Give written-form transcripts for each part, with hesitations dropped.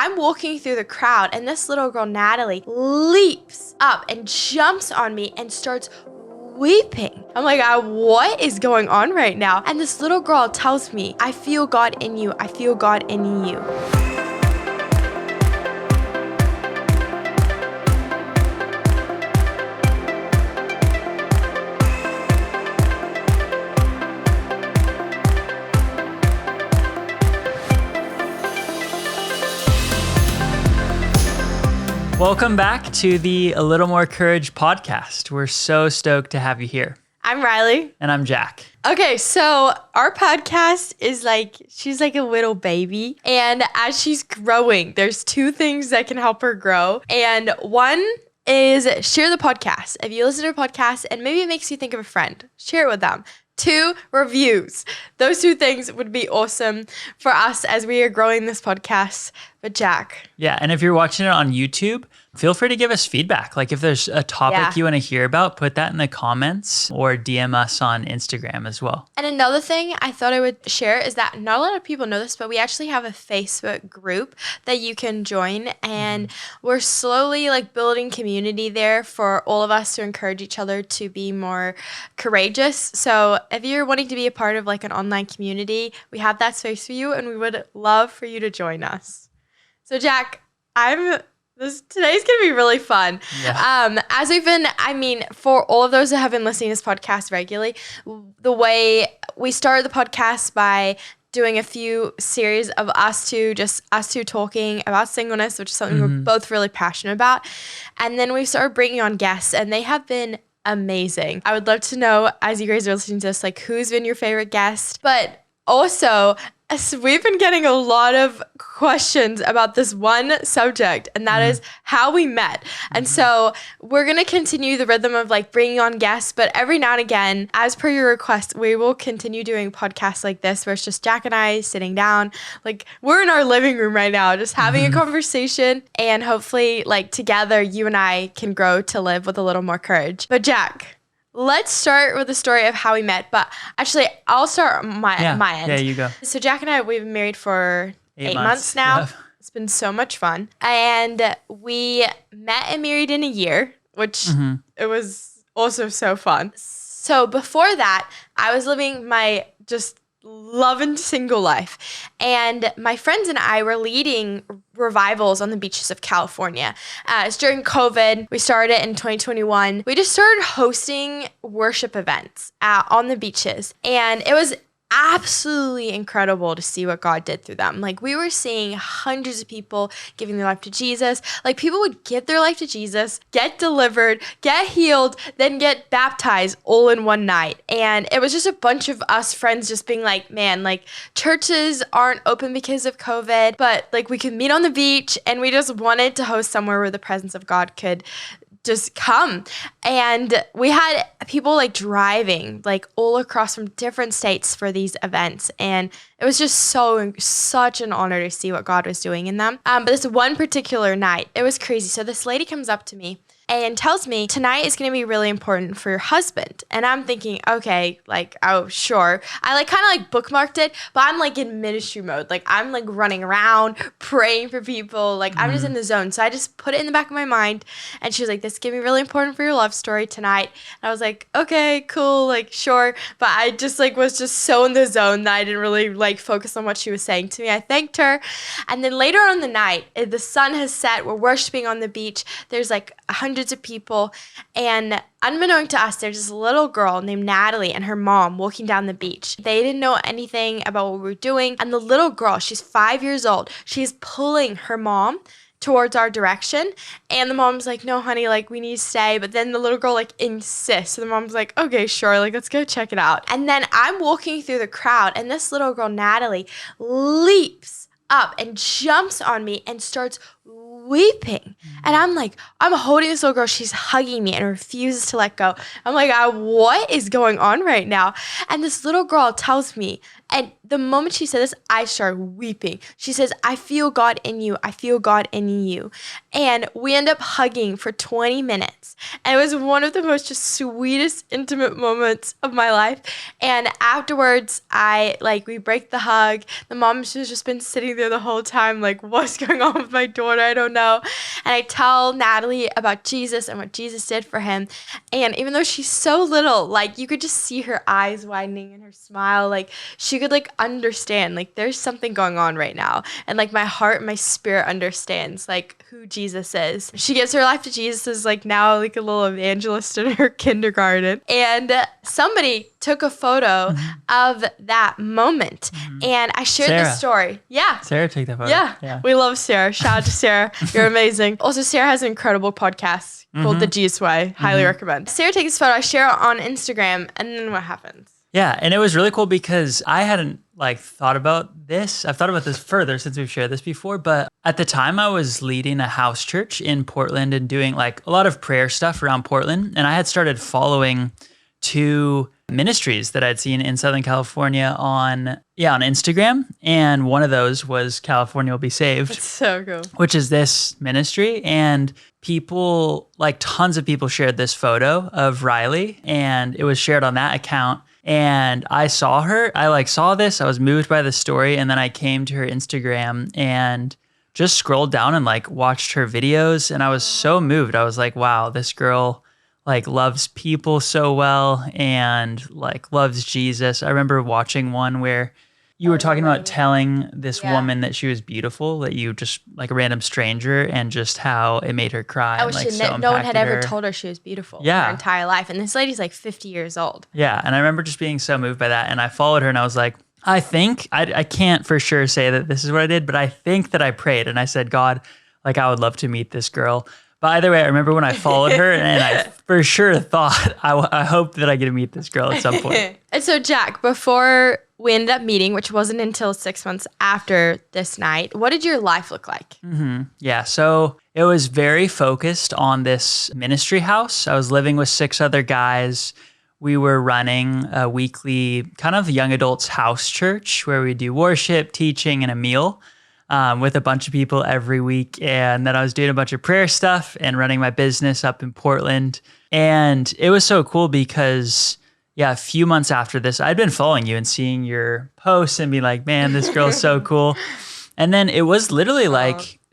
I'm walking through the crowd and this little girl, Natalie, leaps up and jumps on me and starts weeping. I'm like, what is going on right now? And this little girl tells me, I feel God in you. I feel God in you. Welcome back to the A Little More Courage podcast. We're so stoked to have you here. I'm Riley. And I'm Jack. Okay, so our podcast is she's like a little baby. And as she's growing, there's two things that can help her grow. And one is share the podcast. If you listen to a podcast and maybe it makes you think of a friend, share it with them. 2, reviews. Those two things would be awesome for us as we are growing this podcast. But Jack. Yeah, and if you're watching it on YouTube, feel free to give us feedback. Like if there's a topic you want to hear about, put that in the comments or DM us on Instagram as well. And another thing I thought I would share is that not a lot of people know this, but we actually have a Facebook group that you can join. And we're slowly building community there for all of us to encourage each other to be more courageous. So if you're wanting to be a part of an online community, we have that space for you and we would love for you to join us. So Jack, today's going to be really fun. Yeah. As we've been, for all of those that have been listening to this podcast regularly, the way we started the podcast by doing a few series of us two talking about singleness, which is something we're both really passionate about. And then we started bringing on guests and they have been amazing. I would love to know, as you guys are listening to this, who's been your favorite guest, but also we've been getting a lot of questions about this one subject, and that is how we met. And so we're going to continue the rhythm of bringing on guests, but every now and again, as per your request, we will continue doing podcasts like this where it's just Jack and I sitting down. We're in our living room right now, just having a conversation, and hopefully together you and I can grow to live with a little more courage. But Jack, let's start with the story of how we met, but actually, I'll start my end. Yeah, you go. So Jack and I, we've been married for 8 months now. Yep. It's been so much fun. And we met and married in a year, which it was also so fun. So before that, I was living my just loving single life. And my friends and I were leading revivals on the beaches of California. It's during COVID. We started it in 2021. We just started hosting worship events on the beaches. And it was absolutely incredible to see what God did through them. We were seeing hundreds of people giving their life to Jesus. People would give their life to Jesus, get delivered, get healed, then get baptized all in one night. And it was just a bunch of us friends just being man, churches aren't open because of COVID, but we could meet on the beach, and we just wanted to host somewhere where the presence of God could just come. And we had people driving all across from different states for these events, and it was just such an honor to see what God was doing in them. But this one particular night, it was crazy. So this lady comes up to me and tells me, tonight is going to be really important for your husband. And I'm thinking, okay, oh, sure. I kind of bookmarked it, but I'm in ministry mode. I'm running around, praying for people. I'm just in the zone. So I just put it in the back of my mind. And she was like, this is going to be really important for your love story tonight. And I was like, okay, cool, sure. But I just was just so in the zone that I didn't really focus on what she was saying to me. I thanked her. And then later on in the night, the sun has set. We're worshiping on the beach. There's hundreds of people, and unbeknown to us, there's this little girl named Natalie and her mom walking down the beach. They didn't know anything about what we were doing, and the little girl, she's 5 years old, she's pulling her mom towards our direction, and the mom's like, no honey, we need to stay. But then the little girl insists, so the mom's like, okay, sure, let's go check it out. And then I'm walking through the crowd, and this little girl, Natalie, leaps up and jumps on me and starts weeping. And I'm holding this little girl. She's hugging me and refuses to let go. I'm what is going on right now? And this little girl tells me, And the moment she said this, I started weeping. She says, I feel God in you. I feel God in you. And we end up hugging for 20 minutes. And it was one of the most just sweetest, intimate moments of my life. And afterwards, we break the hug. The mom has just been sitting there the whole time, like, what's going on with my daughter? I don't know. And I tell Natalie about Jesus and what Jesus did for him. And even though she's so little, like, you could just see her eyes widening and her smile. Like, she could, like, understand, like, there's something going on right now. And, like, my heart and my spirit understands, like, who Jesus is. She gives her life to Jesus, is, like, now, like, a little evangelist in her kindergarten. And somebody took a photo of that moment. And I shared Sarah. this story. Yeah. Sarah took that photo. Yeah. We love Sarah. Shout out to Sarah. You're amazing. Also, Sarah has an incredible podcast called The Jesus Way. Highly recommend. Sarah takes this photo. I share it on Instagram. And then what happens? Yeah, and it was really cool because I hadn't thought about this. I've thought about this further since we've shared this before, but at the time I was leading a house church in Portland and doing a lot of prayer stuff around Portland, and I had started following 2 ministries that I'd seen in Southern California on Instagram, and one of those was California Will Be Saved. That's so cool. Which is this ministry, and people, tons of people shared this photo of Riley, and it was shared on that account. And I saw her, I saw this, I was moved by the story, and then I came to her Instagram and just scrolled down and watched her videos, and I was so moved. I was like, wow, this girl loves people so well and loves Jesus. I remember watching one where you were talking about telling this woman that she was beautiful, that you just a random stranger, and just how it made her cry. No one had ever told her she was beautiful her entire life. And this lady's 50 years old. Yeah. And I remember just being so moved by that. And I followed her and I was like, I think, I can't for sure say that this is what I did, but I think that I prayed and I said, God, I would love to meet this girl. But either way, I remember when I followed her and I for sure thought, I hope that I get to meet this girl at some point. And so, Jack, before we ended up meeting, which wasn't until 6 months after this night, what did your life look like? Yeah, so it was very focused on this ministry house. I was living with 6 other guys. We were running a weekly kind of young adults house church where we do worship, teaching, and a meal. With a bunch of people every week. And then I was doing a bunch of prayer stuff and running my business up in Portland. And it was so cool because, a few months after this, I'd been following you and seeing your posts and be like, man, this girl's so cool. And then it was literally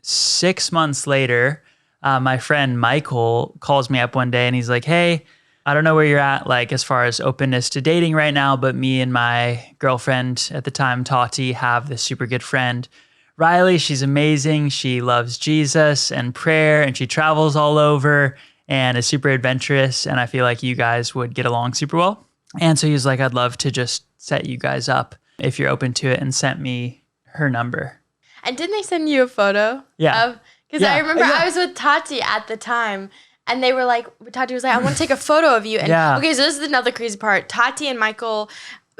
6 months later, my friend Michael calls me up one day and he's like, hey, I don't know where you're at, as far as openness to dating right now, but me and my girlfriend at the time, Tati, have this super good friend, Riley. She's amazing. She loves Jesus and prayer, and she travels all over and is super adventurous. And I feel like you guys would get along super well. And so he was like, I'd love to just set you guys up if you're open to it, and sent me her number. And didn't they send you a photo? Yeah. Because I remember I was with Tati at the time. And they were like, Tati was like, I want to take a photo of you. And okay, so this is another crazy part. Tati and Michael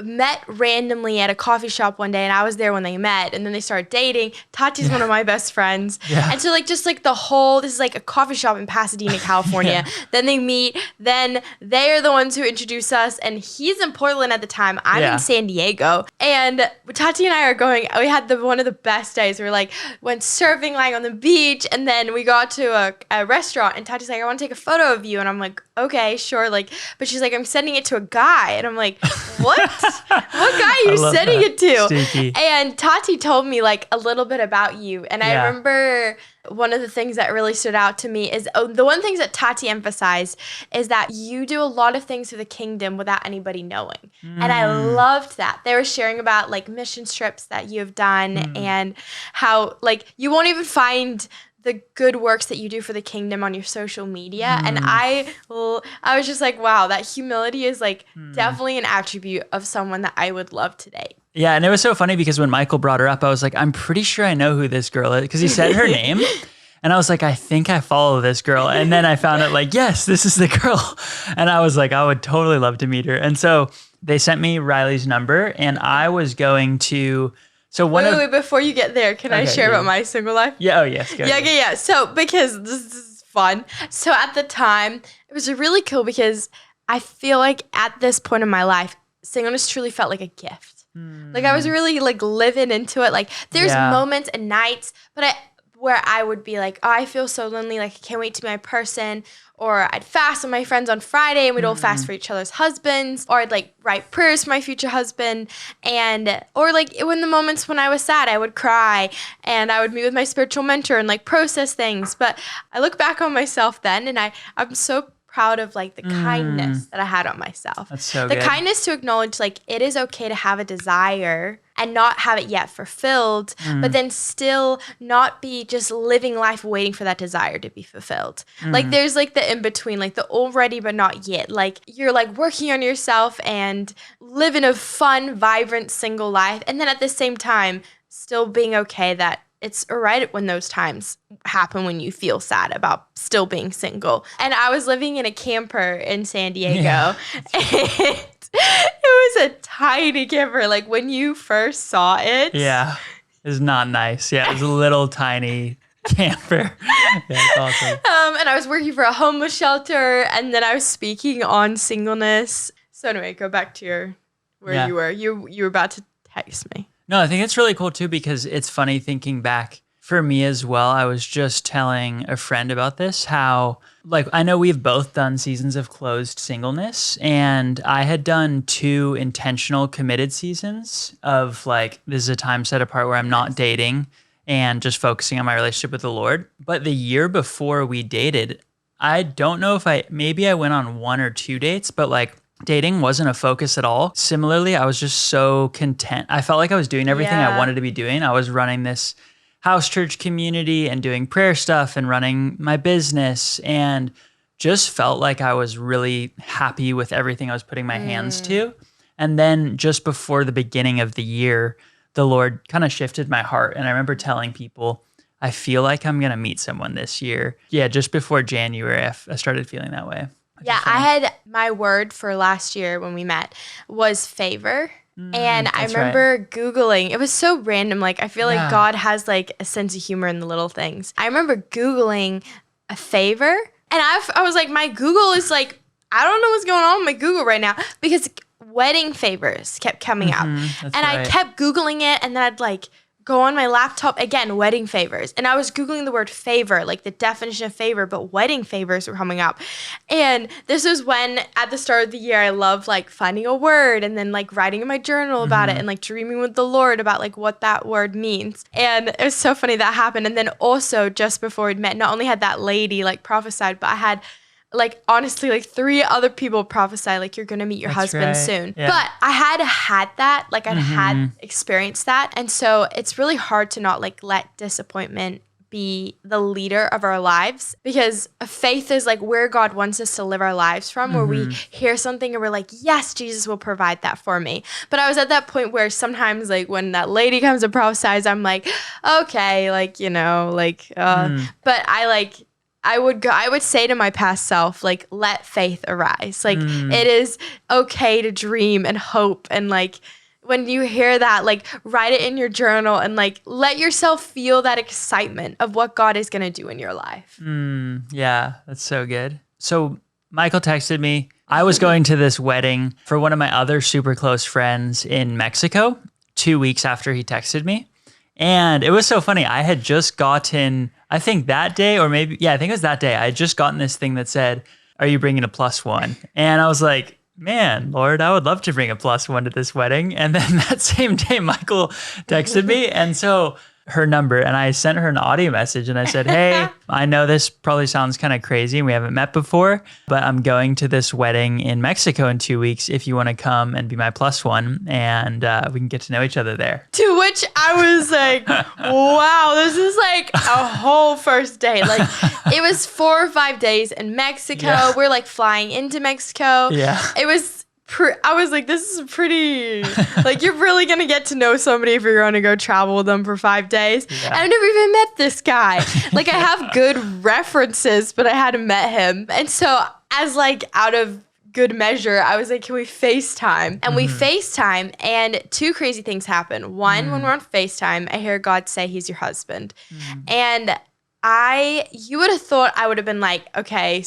met randomly at a coffee shop one day, and I was there when they met, and then they started dating. Tati's one of my best friends. And so the whole, this is a coffee shop in Pasadena, California. Then they meet, then they are the ones who introduce us, and he's in Portland at the time. I'm in San Diego. And Tati and I are we had one of the best days. We went surfing, lying on the beach, and then we got to a restaurant, and Tati's like, I want to take a photo of you. And I'm like, okay, sure. But she's like, I'm sending it to a guy. And I'm like, what? What guy are you sending it to? Stinky. And Tati told me a little bit about you. And I remember one of the things that really stood out to me is the one things that Tati emphasized is that you do a lot of things for the kingdom without anybody knowing. And I loved that. They were sharing about mission trips that you have done and how you won't even find the good works that you do for the kingdom on your social media. And I was just like, wow, that humility is definitely an attribute of someone that I would love to date. Yeah, and it was so funny because when Michael brought her up, I was like, I'm pretty sure I know who this girl is, because he said her name. And I was like, I think I follow this girl. And then I found out yes, this is the girl. And I was like, I would totally love to meet her. And so they sent me Riley's number, and I was going to... So wait, before you get there, can I share about my single life? Yeah, oh yes, go ahead. Yeah. So, because this is fun. So at the time, it was really cool because I feel like at this point in my life, singleness truly felt like a gift. Like I was really like living into it. Like there's Yeah. moments and nights, where I would be like, oh, I feel so lonely. Like I can't wait to be my person. Or I'd fast with my friends on Friday and we'd all fast for each other's husbands. Or I'd like write prayers for my future husband. Or like when the moments when I was sad, I would cry and I would meet with my spiritual mentor and like process things. But I look back on myself then and I'm so proud of like the kindness that I had on myself. That's so the good. kindness to acknowledge like it is okay to have a desire and not have it yet fulfilled, but then still not be just living life waiting for that desire to be fulfilled. Like there's like the in between, like the already but not yet. Like you're like working on yourself and living a fun, vibrant single life, and then at the same time still being okay that it's all right when those times happen when you feel sad about still being single. And I was living in a camper in San Diego. Yeah, And it was a tiny camper. Like when you first saw it. Yeah. It's not nice. Yeah, it was a little tiny camper. Yeah, it's awesome. And I was working for a homeless shelter, and then I was speaking on singleness. So anyway, go back to where Yeah. you were. You were about to text me. No, I think it's really cool too because it's funny thinking back for me as well. I was just telling a friend about this, how like I know we've both done seasons of closed singleness, and I had done 2 intentional committed seasons of like this is a time set apart where I'm not dating and just focusing on my relationship with the Lord. But the year before we dated, I don't know if maybe I went on 1 or 2 dates, but like dating wasn't a focus at all. Similarly, I was just so content. I felt like I was doing everything I Yeah. wanted to be doing. I was running this house church community and doing prayer stuff and running my business, and just felt like I was really happy with everything I was putting my hands to. And then just before the beginning of the year, the Lord kind of shifted my heart. And I remember telling people, I feel like I'm going to meet someone this year. Yeah, just before January, I started feeling that way. Yeah, I had my word for last year when we met was favor. And I that's remember Googling, it was so random. Like, I feel like Yeah. God has like a sense of humor in the little things. I remember Googling a favor, and I was like, my Google is like, I don't know what's going on with my Google right now because wedding favors kept coming up. that's And I right. kept Googling it, and then I'd like go on my laptop again, wedding favors. And I was Googling the word favor, like the definition of favor, but wedding favors were coming up. And this was when at the start of the year, I loved like finding a word and then like writing in my journal about it and like dreaming with the Lord about like what that word means. And it was so funny that happened. And then also just before we'd met, not only had that lady like prophesied, but I had like honestly like 3 other people prophesy like you're gonna meet your That's husband right. soon. Yeah. But I had that, like I'd had experienced that. And so it's really hard to not like let disappointment be the leader of our lives, because faith is like where God wants us to live our lives from, where we hear something and we're like, yes, Jesus will provide that for me. But I was at that point where sometimes like when that lady comes and prophesies, I'm like, okay, like, you know, like, but I would say to my past self, like, let faith arise. Like, it is okay to dream and hope. And like, when you hear that, like, write it in your journal and like, let yourself feel that excitement of what God is going to do in your life. Yeah, that's so good. So Michael texted me. I was going to this wedding for one of my other super close friends in Mexico 2 weeks after he texted me. And it was so funny. I had just gotten, I think that day, or maybe, yeah, I think it was that day. I had just gotten this thing that said, are you bringing a +1? And I was like, man, Lord, I would love to bring a +1 to this wedding. And then that same day, Michael texted me. And so her number, and I sent her an audio message and I said, hey, I know this probably sounds kind of crazy and we haven't met before, but I'm going to this wedding in Mexico in 2 weeks. If you want to come and be my +1, and we can get to know each other there. To which I was like, wow, this is like a whole first date. Like, it was 4 or 5 days in Mexico. Yeah. We're like flying into Mexico. Yeah. It was, I was like, this is pretty, like, you're really going to get to know somebody if you're going to go travel with them for 5 days. Yeah. And I've never even met this guy. Like, I have good references, but I hadn't met him. And so, as like out of good measure, I was like, can we FaceTime? And we FaceTime, and 2 crazy things happen. One, when we're on FaceTime, I hear God say he's your husband. And you would have thought I would have been like, okay,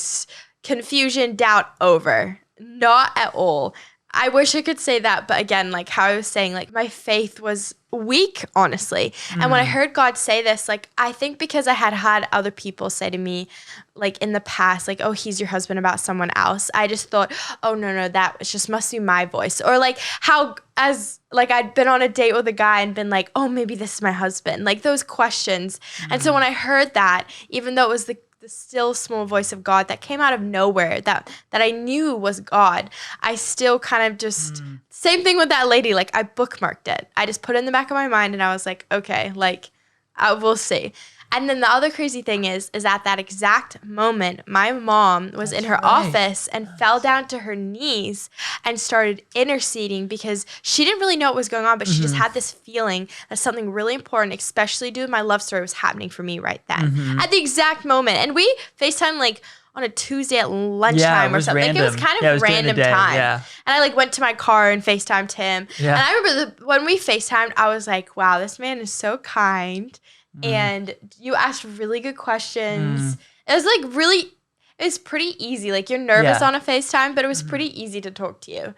confusion, doubt over. Not at all. I wish I could say that, but again, like how I was saying, like my faith was weak, honestly. And when I heard God say this, like I think because I had other people say to me, like in the past, like, oh, he's your husband about someone else. I just thought, oh no, that just must be my voice. Or like how as like I'd been on a date with a guy and been like, oh, maybe this is my husband. Like those questions. And so when I heard that, even though it was the still small voice of God that came out of nowhere, that I knew was God, I still kind of just, same thing with that lady, like I bookmarked it. I just put it in the back of my mind and I was like, okay, like I will see. And then the other crazy thing is at that exact moment, my mom was in her office and fell down to her knees and started interceding because she didn't really know what was going on, but she just had this feeling that something really important, especially due to my love story, was happening for me right then at the exact moment. And we FaceTime like on a Tuesday at lunchtime or something. Random. Like it was kind of random time. Yeah. And I like went to my car and FaceTimed him. Yeah. And I remember when we FaceTimed, I was like, wow, this man is so kind. And you asked really good questions. It was like really, it was pretty easy. Like you're nervous on a FaceTime, but it was pretty easy to talk to you.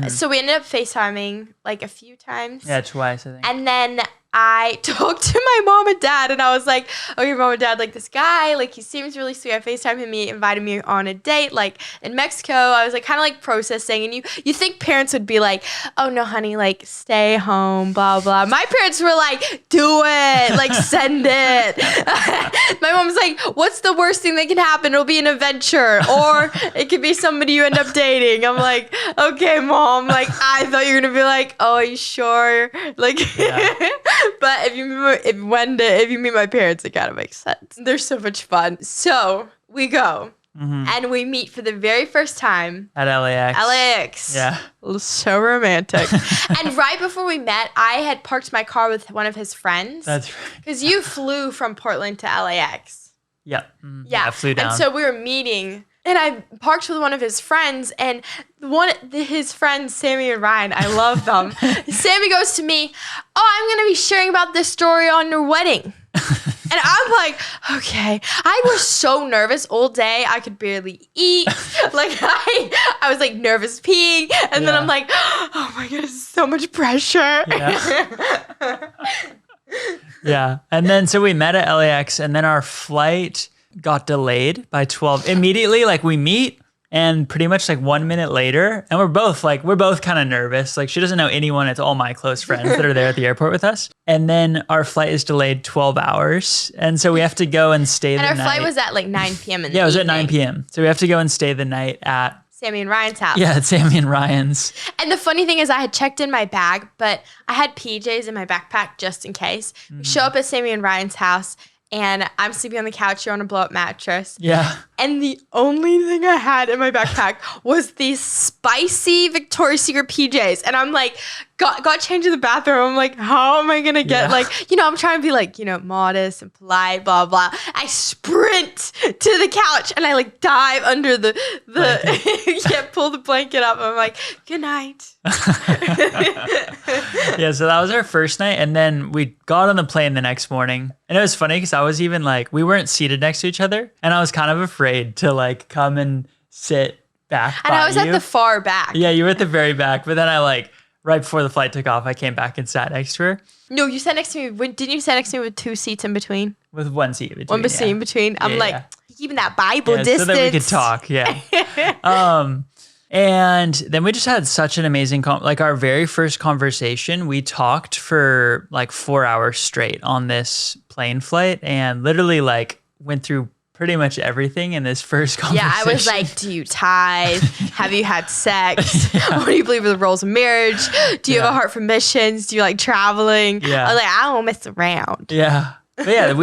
So we ended up FaceTiming like a few times. Yeah, twice, I think. And then I talked to my mom and dad and I was like, okay, mom and dad, like this guy, like he seems really sweet. I FaceTimed him, he invited me on a date, like in Mexico. I was like kind of like processing, and you think parents would be like, oh no, honey, like stay home, blah, blah. My parents were like, do it, like send it. My mom's like, what's the worst thing that can happen? It'll be an adventure, or it could be somebody you end up dating. I'm like, okay, mom, like I thought you were gonna be like, oh, are you sure? Like, but if you meet my parents, it kind of makes sense. They're so much fun. So we go and we meet for the very first time at LAX. LAX. Yeah. So romantic. And right before we met, I had parked my car with one of his friends. That's right. Because you flew from Portland to LAX. Yep. Yeah. I flew down. And so we were meeting. And I parked with one of his friends, and his friends, Sammy and Ryan, I love them. Sammy goes to me, oh, I'm going to be sharing about this story on your wedding. And I'm like, okay. I was so nervous all day. I could barely eat. Like I was like nervous peeing. And then I'm like, oh my goodness, so much pressure. Yeah. Yeah. And then so we met at LAX, and then our flight got delayed by 12 immediately. Like we meet and pretty much like 1 minute later, and we're both kind of nervous. Like she doesn't know anyone. It's all my close friends that are there at the airport with us. And then our flight is delayed 12 hours. And so we have to go and stay the night. And our flight was at like 9 p.m. it was at 9 p.m. So we have to go and stay the night at Sammy and Ryan's house. Yeah, at Sammy and Ryan's. And the funny thing is I had checked in my bag, but I had PJs in my backpack just in case. We show up at Sammy and Ryan's house, and I'm sleeping on the couch. You're on a blow-up mattress. Yeah. And the only thing I had in my backpack was these spicy Victoria's Secret PJs. And I'm like, got changed in the bathroom. I'm like, how am I going to get I'm trying to be like, modest and polite, blah, blah. I sprint to the couch and I like dive under the pull the blanket up. I'm like, good night. Yeah, so that was our first night. And then we got on the plane the next morning. And it was funny because I was even like, we weren't seated next to each other. And I was kind of afraid to like come and sit back and I was at the far back. Yeah, you were at the very back. But then I right before the flight took off, I came back and sat next to her. No, you sat next to me. Didn't you sit next to me with two seats in between? With one seat in between. One seat in between. I'm keeping that Bible distance. So that we could talk, yeah. And then we just had such an amazing, our very first conversation, we talked for 4 hours straight on this plane flight and literally went through pretty much everything in this first conversation. Yeah, I was like, do you tithe? Have you had sex? What do you believe in the roles of marriage? Do you have a heart for missions? Do you like traveling? Yeah. I was like, I don't mess around. Yeah. But yeah,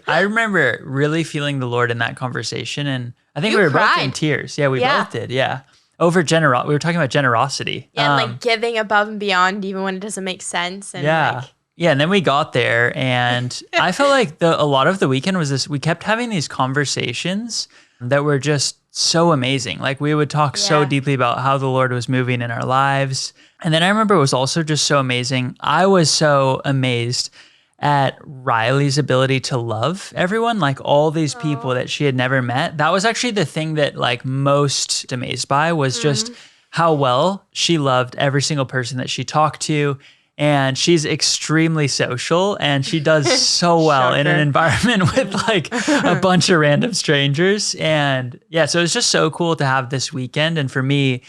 I remember really feeling the Lord in that conversation. And I think we were both in tears. Yeah, we both did. Yeah. Over we were talking about generosity. Yeah, and giving above and beyond even when it doesn't make sense. And Yeah, and then we got there, and I felt like a lot of the weekend was this. We kept having these conversations that were just so amazing. Like we would talk so deeply about how the Lord was moving in our lives. And then I remember it was also just so amazing. I was so amazed at Riley's ability to love everyone, like all these people that she had never met. That was actually the thing that most amazed by was just how well she loved every single person that she talked to. And she's extremely social, and she does so well in an environment with like a bunch of random strangers. And yeah, so it's just so cool to have this weekend. And for me,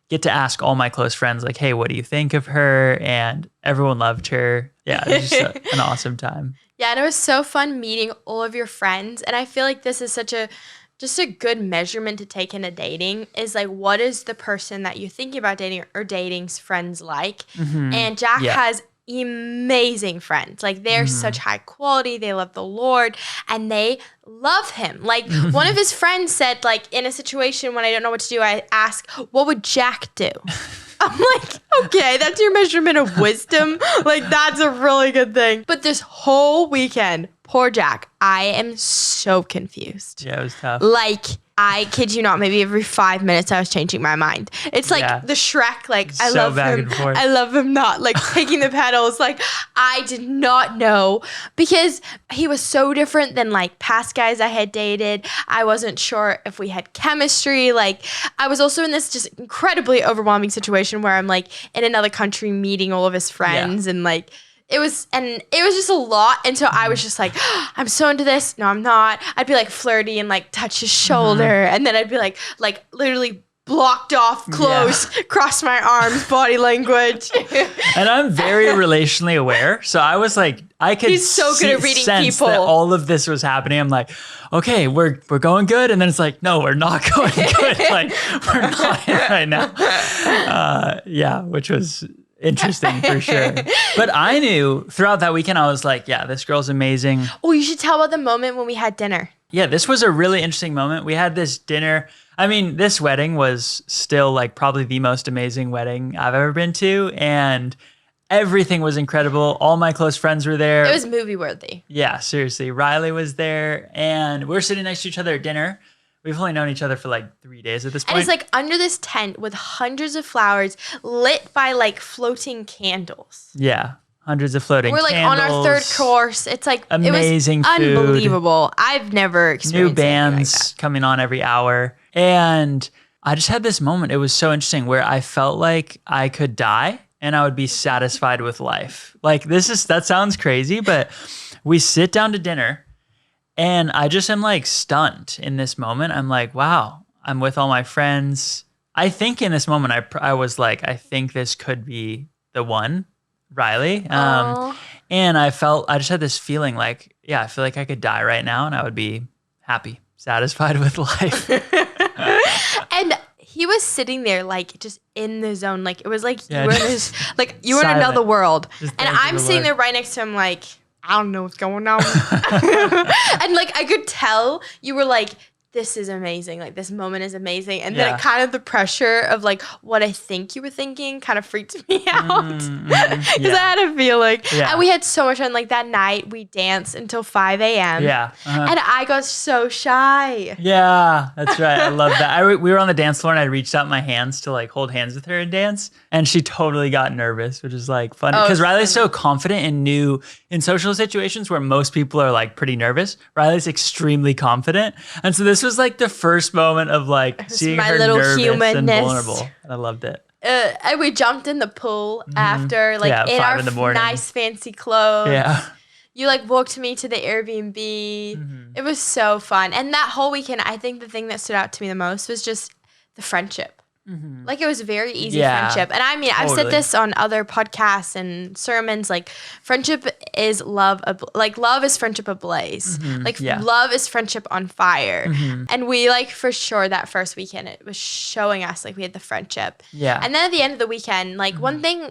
get to ask all my close friends, like, hey, what do you think of her? And everyone loved her. Yeah, it was just an awesome time. Yeah, and it was so fun meeting all of your friends. And I feel like this is just a good measurement to take into dating is like, what is the person that you're thinking about dating or dating's friends like? And Jack has amazing friends. Like they're such high quality. They love the Lord and they love him. Like one of his friends said, like in a situation when I don't know what to do, I ask, what would Jack do? I'm like, okay, that's your measurement of wisdom. Like that's a really good thing. But this whole weekend, poor Jack, I am so confused. Yeah, it was tough. Like, I kid you not, maybe every 5 minutes I was changing my mind. It's like the Shrek, like, I love him, I love him not, like, taking the pedals. Like, I did not know because he was so different than, like, past guys I had dated. I wasn't sure if we had chemistry. Like, I was also in this just incredibly overwhelming situation where I'm, like, in another country meeting all of his friends and, like, it was just a lot. And so I was just like, I'm so into this. No, I'm not. I'd be like flirty and like touch his shoulder. And then I'd be like literally blocked off, close, cross my arms, body language. And I'm very relationally aware. So I was like, I could He's so good at reading sense people. that all of this was happening. I'm like, okay, we're going good. And then it's like, no, we're not going good. Like we're not in right now. Yeah, which was interesting for sure. But I knew throughout that weekend, I was like, yeah, this girl's amazing. Oh, you should tell about the moment when we had dinner. Yeah, this was a really interesting moment. We had this dinner. I mean, this wedding was still like probably the most amazing wedding I've ever been to. And everything was incredible. All my close friends were there. It was movie worthy. Yeah, seriously. Riley was there and we're sitting next to each other at dinner. We've only known each other for like 3 days at this point. And it's like under this tent with hundreds of flowers lit by like floating candles. Yeah, hundreds of floating candles. We're like on our third course. It's like amazing it was food. Unbelievable. I've never experienced new bands anything like that. Coming on every hour. And I just had this moment. It was so interesting where I felt like I could die and I would be satisfied with life. Like that sounds crazy, but we sit down to dinner. And I just am like stunned in this moment. I'm like, wow, I'm with all my friends. I think in this moment, I was like, I think this could be the one, Riley. And I just had this feeling like, yeah, I feel like I could die right now and I would be happy, satisfied with life. And he was sitting there like just in the zone. Like it was like you were in this, like you were in another world. And I'm sitting there right next to him like, I don't know what's going on. And like I could tell you were like, this is amazing. Like this moment is amazing. And then it kind of the pressure of like what I think you were thinking kind of freaked me out. Because I had a feeling. And we had so much fun. Like that night we danced until 5 a.m. Yeah. And I got so shy. Yeah, that's right. I love that. We were on the dance floor and I reached out my hands to like hold hands with her and dance. And she totally got nervous, which is like funny. Because Riley's so confident and new in social situations where most people are like pretty nervous. Riley's extremely confident. And so this was like the first moment of like seeing her nervous and vulnerable. And I loved it. And we jumped in the pool after, like in our nice fancy clothes. Yeah. You like walked me to the Airbnb. It was so fun. And that whole weekend, I think the thing that stood out to me the most was just the friendship. Like it was a very easy friendship. And I mean, I've said this on other podcasts and sermons, like friendship is love. Like love is friendship ablaze. Like love is friendship on fire. And we like for sure that first weekend, it was showing us like we had the friendship. Yeah. And then at the end of the weekend, like one thing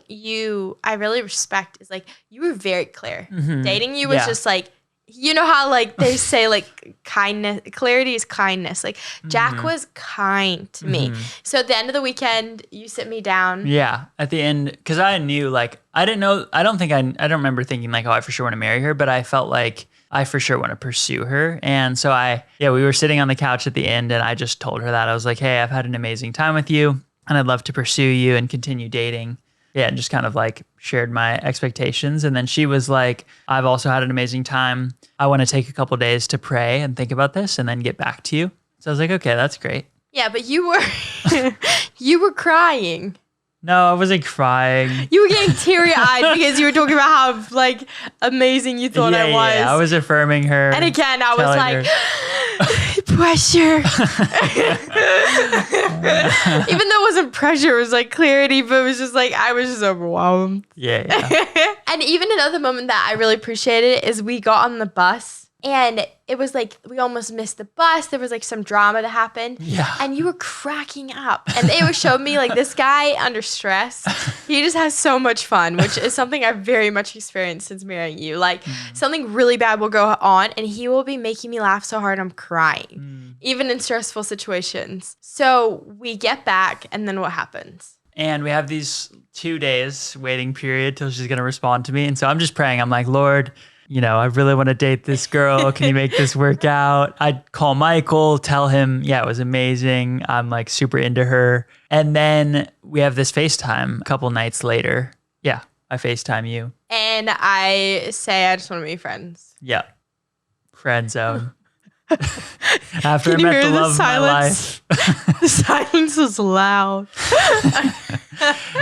I really respect is like you were very clear. Dating you was just like, you know how like they say like clarity is kindness. Like Jack was kind to me. So at the end of the weekend, you sit me down. Yeah, at the end, because I knew like I don't remember thinking like, oh, I for sure want to marry her, but I felt like I for sure want to pursue her. And so we were sitting on the couch at the end and I just told her that. I was like, hey, I've had an amazing time with you and I'd love to pursue you and continue dating. Yeah, and just kind of like shared my expectations. And then she was like, I've also had an amazing time. I want to take a couple days to pray and think about this and then get back to you. So I was like, okay, that's great. Yeah, but you You were crying. No, I wasn't crying. You were getting teary-eyed because you were talking about how like amazing you thought I was. Yeah, I was affirming her. And again, I was like, pressure. Even though it wasn't pressure, it was like clarity, but it was just like, I was just overwhelmed. Yeah. And even another moment that I really appreciated is we got on the bus. And it was like, we almost missed the bus. There was like some drama that happened. Yeah. And you were cracking up. And they showed me like this guy under stress, he just has so much fun, which is something I've very much experienced since marrying you. Like something really bad will go on and he will be making me laugh so hard I'm crying, even in stressful situations. So we get back and then what happens? And we have these 2 days waiting period till she's going to respond to me. And so I'm just praying. I'm like, Lord, I really want to date this girl. Can you make this work out? I'd call Michael, tell him, yeah, it was amazing. I'm like super into her. And then we have this FaceTime a couple nights later. Yeah, I FaceTime you. And I say, I just want to be friends. Yeah. Friend zone. After Can I you met hear the the love silence? of my life. The silence was loud.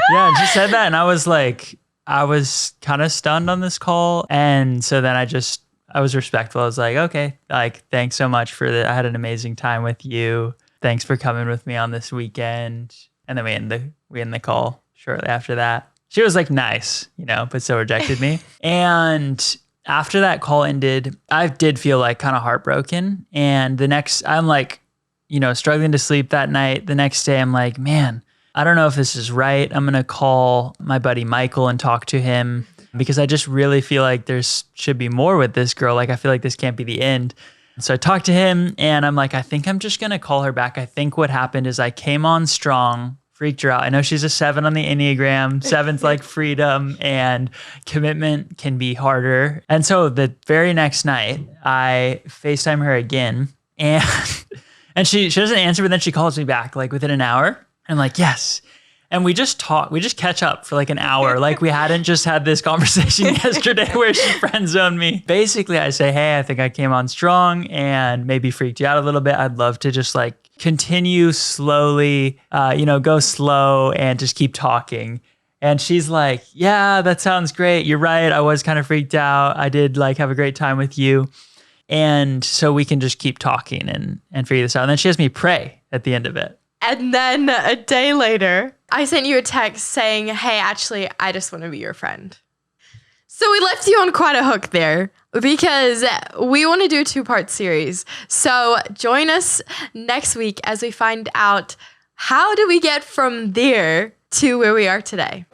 Yeah, and she said that and I was kind of stunned on this call. And so then I was respectful. I was like, okay, like, thanks so much I had an amazing time with you. Thanks for coming with me on this weekend. And then we end the call shortly after that. She was like, nice, but still rejected me. And after that call ended, I did feel like kind of heartbroken. And I'm like, struggling to sleep that night. The next day I'm like, man, I don't know if this is right. I'm going to call my buddy Michael and talk to him because I just really feel like should be more with this girl. Like, I feel like this can't be the end. So I talked to him and I'm like, I think I'm just going to call her back. I think what happened is I came on strong, freaked her out. I know she's a 7 on the Enneagram. 7's like freedom and commitment can be harder. And so the very next night I FaceTime her again and she doesn't answer, but then she calls me back like within an hour. I'm like, yes. And we just catch up for like an hour. Like we hadn't just had this conversation yesterday where she friend zoned me. Basically, I say, hey, I think I came on strong and maybe freaked you out a little bit. I'd love to just like continue slowly, go slow and just keep talking. And she's like, yeah, that sounds great. You're right. I was kind of freaked out. I did like have a great time with you. And so we can just keep talking and figure this out. And then she has me pray at the end of it. And then a day later, I sent you a text saying, hey, actually, I just want to be your friend. So we left you on quite a hook there because we want to do a 2-part series. So join us next week as we find out how do we get from there to where we are today.